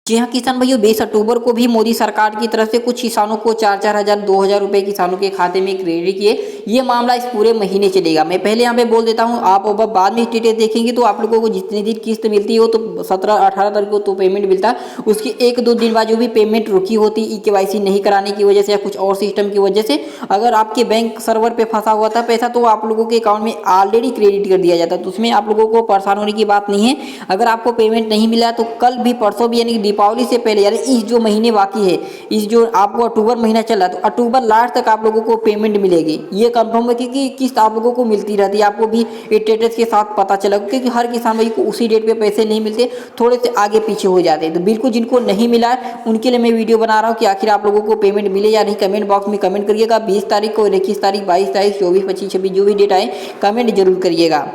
जी हाँ किसान भाइयों, 20 अक्टूबर को भी मोदी सरकार की तरफ से कुछ किसानों को 4-4 हज़ार 2 हज़ार रुपए किसानों के खाते में क्रेडिट किए। ये मामला इस पूरे महीने चलेगा। मैं पहले यहाँ पे बोल देता हूँ, आप अब बाद में स्टेटस देखेंगे तो आप लोगों को जितने दिन किस्त मिलती हो तो 17-18 तारीख को तो पेमेंट मिलता है। उसके 1-2 दिन बाद जो भी पेमेंट रुकी होती ई-केवाईसी नहीं कराने की वजह से या कुछ और सिस्टम की वजह से, अगर आपके बैंक सर्वर पे फंसा हुआ था पैसा तो आप लोगों के अकाउंट में ऑलरेडी क्रेडिट कर दिया जाता है। तो उसमें आप लोगों को परेशान होने की बात नहीं है। अगर आपको पेमेंट नहीं मिला तो कल भी परसों भी, यानी कि दीपावली से पहले, इस जो महीने बाकी है, इस जो आपको अक्टूबर महीना चल रहा है, तो अक्टूबर लास्ट तक आप लोगों को पेमेंट मिलेगी। ये कंफर्म है क्योंकि किस्त आप लोगों को मिलती रहती है। आपको भी स्टेटस के साथ पता चला क्योंकि हर किसान भाई को उसी डेट पे पैसे नहीं मिलते, थोड़े से आगे पीछे हो जाते हैं। तो बिल्कुल जिनको नहीं मिला है उनके लिए मैं वीडियो बना रहा हूँ कि आखिर आप लोगों को पेमेंट मिले या नहीं। कमेंट बॉक्स में कमेंट करिएगा। 20 तारीख को, 21 तारीख, 22 तारीख, 24, 25, 26 जो भी डेट आए कमेंट जरूर करिएगा।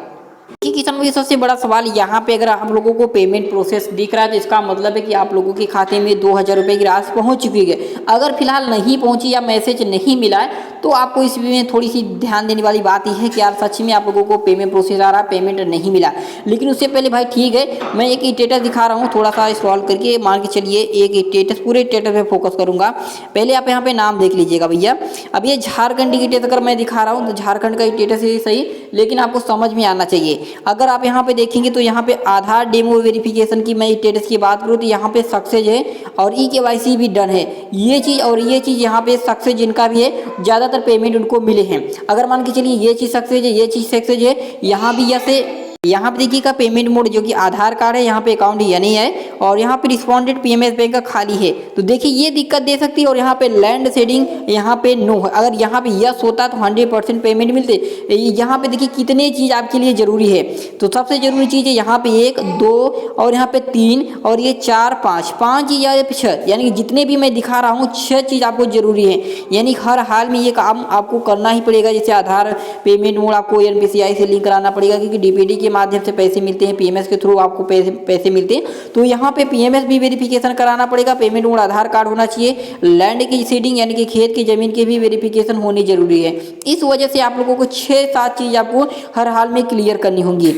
कि किसान भाई सबसे बड़ा सवाल यहाँ पे, अगर आप लोगों को पेमेंट प्रोसेस दिख रहा है तो इसका मतलब है कि आप लोगों के खाते में 2 हज़ार रुपये की राशि पहुँच चुकी है। अगर फिलहाल नहीं पहुँची या मैसेज नहीं मिला है तो आपको इसमें थोड़ी सी ध्यान देने वाली बात यह है कि यार सच में आप लोगों को पेमेंट प्रोसेस आ रहा है, पेमेंट नहीं मिला। लेकिन उससे पहले भाई ठीक है, मैं एक स्टेटस दिखा रहा हूँ, थोड़ा सा स्क्रॉल करके मान के चलिए एक स्टेटस, पूरे स्टेटस पे फोकस करूँगा। पहले आप यहाँ पे नाम देख लीजिएगा भैया। अब ये झारखंड की स्टेटस अगर मैं दिखा रहा हूँ तो झारखंड का स्टेटस है सही, लेकिन आपको समझ में आना चाहिए। अगर आप यहाँ पे देखेंगे तो यहाँ पे आधार डेमो वेरिफिकेशन की मैं स्टेटस की बात करूँ तो यहाँ पे सक्सेस है और ई-केवाईसी भी डन है। ये चीज़ और ये चीज़ यहाँ पे सक्सेस जिनका भी है ज़्यादातर पेमेंट उनको मिले हैं। अगर मान के चलिए ये चीज़ सक्सेस है, ये चीज़ सक्सेस है, यहाँ भी जैसे यहाँ पे देखिएगा पेमेंट मोड जो कि आधार कार्ड है, यहाँ पे अकाउंट या नहीं है, और यहाँ पे रिस्पॉन्डेड पीएमएस बैंक का खाली है। तो देखिए ये दिक्कत दे सकती है। और यहाँ पे लैंड शेडिंग यहाँ पे नो है। अगर यहाँ पे यस होता तो 100% पेमेंट मिलते। यहाँ पे देखिए कितने चीज़ आपके लिए जरूरी है। तो सबसे जरूरी चीज़ है यहाँ पे 1, 2 और यहाँ पे 3 और ये 4, 5 चीज़ या 6, यानी कि जितने भी मैं दिखा रहा हूँ 6 चीज़ आपको जरूरी है। यानी हर हाल में ये काम आपको करना ही पड़ेगा। जैसे आधार पेमेंट मोड आपको एनपीसीआई से लिंक कराना पड़ेगा क्योंकि डीपीडी के माध्यम से पैसे मिलते हैं, पीएमएस के थ्रू आपको पैसे मिलते हैं। तो यहाँ पे पीएमएस भी वेरिफिकेशन कराना पड़ेगा। पेमेंट मोड आधार कार्ड होना चाहिए। लैंड की सीडिंग यानी कि खेत की जमीन की भी वेरिफिकेशन होनी जरूरी है। इस वजह से आप लोगों को 6-7 चीज़ आपको हर हाल में क्लियर करनी होंगी।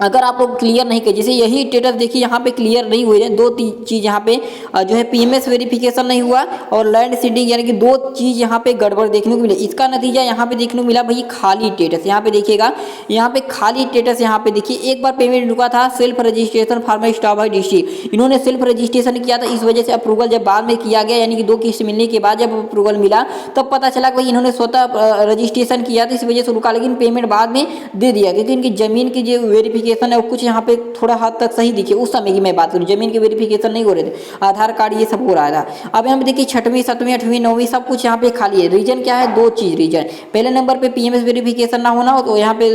अगर आप लोग क्लियर नहीं कर, जैसे यही स्टेटस देखिए यहाँ पे क्लियर नहीं हुए हैं, 2 चीज़ यहाँ पे जो है पीएमएस वेरिफिकेशन नहीं हुआ और लैंड सीडिंग, यानी कि 2 चीज़ यहाँ पे गड़बड़ देखने को मिले। इसका नतीजा यहाँ पे देखने को मिला भाई खाली स्टेटस। यहाँ पे देखिएगा, यहाँ पे खाली स्टेटस। यहाँ पे देखिए एक बार पेमेंट रुका था, self registration farmer staff by district, इन्होंने सेल्फ रजिस्ट्रेशन किया था। इस वजह से अप्रूवल जब बाद में किया गया, यानी कि 2 किस्त मिलने के बाद जब अप्रूवल मिला तब पता चला कि भाई इन्होंने स्वतः रजिस्ट्रेशन किया था, इस वजह से रुका। लेकिन पेमेंट बाद में दे दिया क्योंकि इनकी जमीन की जो वेरिफिकेशन है कुछ यहाँ पे थोड़ा हद तक सही दिखे। उस समय की मैं बात करूँ, जमीन के वेरिफिकेशन नहीं हो रहे थे, आधार कार्ड ये सब हो रहा था। अब यहाँ पे देखिए 6वीं 7वीं 8वीं 9वीं सब कुछ यहाँ पे खाली है। रीजन क्या है? 2 चीज़ रीजन। पहले नंबर पे पीएमएस वेरिफिकेशन ना होना हो, तो यहाँ पे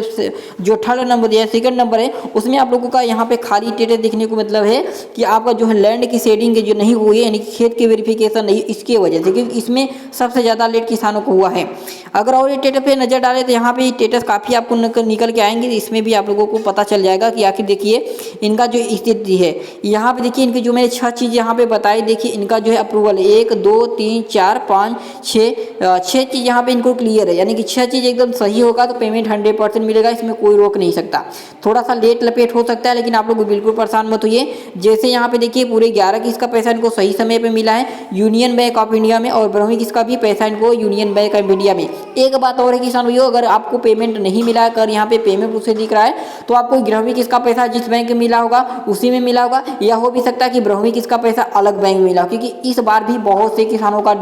जो थर्ड नंबर या सेकंड नंबर है उसमें आप लोगों का यहाँ पे खाली स्टेटस देखने को मतलब है कि आपका जो है लैंड की शेडिंग जो नहीं हुई है, यानी कि खेत की वेरिफिकेशन नहीं, इसकी वजह से, क्योंकि इसमें सबसे ज़्यादा लेट किसानों को हुआ है। अगर और स्टेटस पे नजर डालें तो यहाँ पे स्टेटस काफ़ी आपको निकल के आएंगे, इसमें भी आप लोगों को पता चल जाएगा कि आखिर देखिए इनका जो स्थिति है। यहाँ पे देखिए इनके जो मैंने 6 चीज़ यहाँ पे बताई, देखिए इनका जो है अप्रूवल 1, 2, 3, 4, 5, 6 चीज़ यहाँ पे इनको क्लियर है। यानी कि 6 चीज़ एकदम सही होगा तो पेमेंट 100% मिलेगा, इसमें कोई रोक नहीं सकता। थोड़ा सा लेट लपेट हो सकता है, लेकिन आप लोग बिल्कुल परेशान मत होइए। जैसे यहाँ पे देखिए पूरे 11 किस्त का पैसा इनको सही समय पे मिला है यूनियन बैंक ऑफ इंडिया में, और 12वीं किस्त का भी पैसा इनको यूनियन बैंक ऑफ इंडिया में। एक बात और है किसान भाइयों, अगर आपको पेमेंट नहीं मिला, अगर यहाँ पे पेमेंट प्रोसेस दिख रहा है तो आपको 11वीं किस्त का पैसा जिस बैंक में मिला होगा उसी में मिला होगा, या हो भी सकता है कि 12वीं किस्त का पैसा अलग बैंक में मिला हो, क्योंकि इस बार भी बहुत से किसानों का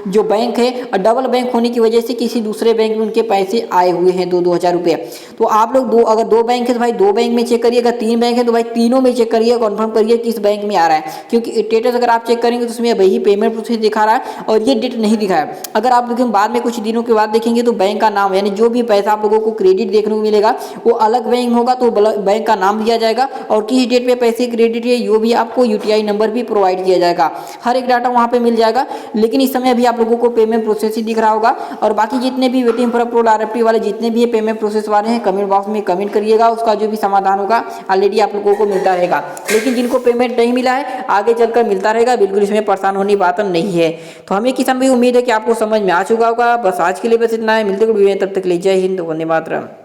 जो बैंक है डबल बैंक होने की वजह से किसी दूसरे बैंक में उनके पैसे आए हुए हैं 2-2 हज़ार रुपये। तो आप लोग अगर 2 बैंक है तो भाई 2 बैंक में चेक करिए, अगर 3 बैंक है तो भाई तीनों में चेक करिए, कन्फर्म करिए किस बैंक में आ रहा है। क्योंकि स्टेटस अगर आप चेक करेंगे तो उसमें वही पेमेंट प्रोसेस दिखा रहा है और ये डेट नहीं दिखा है। अगर आप लेकिन बाद में कुछ दिनों के बाद देखेंगे तो बैंक का नाम, यानी जो भी पैसा आप लोगों को क्रेडिट देखने को मिलेगा वो अलग बैंक होगा, तो बैंक का नाम दिया जाएगा और किस डेट पे पैसे क्रेडिट है ये भी आपको यूटीआई नंबर भी प्रोवाइड किया जाएगा। हर एक डाटा वहाँ पे मिल जाएगा। लेकिन इस समय अभी आप लोगों को पेमेंट प्रोसेस ही दिख रहा होगा। और बाकी जितने भी वेटिंग फॉर अप्रूवल आरएफटी वाले जितने भी पेमेंट प्रोसेस वाले हैं कमेंट बॉक्स में कमेंट करिएगा, उसका जो भी समाधान होगा ऑलरेडी आप लोगों को मिलता रहेगा। लेकिन जिनको पेमेंट नहीं मिला है आगे चलकर मिलता रहेगा, बिल्कुल इसमें परेशान होने की बात नहीं है। तो हमें किसान भाई उम्मीद है कि आपको समझ में आ चुका होगा। बस आज के लिए बस इतना है, मिलते हुए तब तक ले जय हिंद, वंदे मातरम।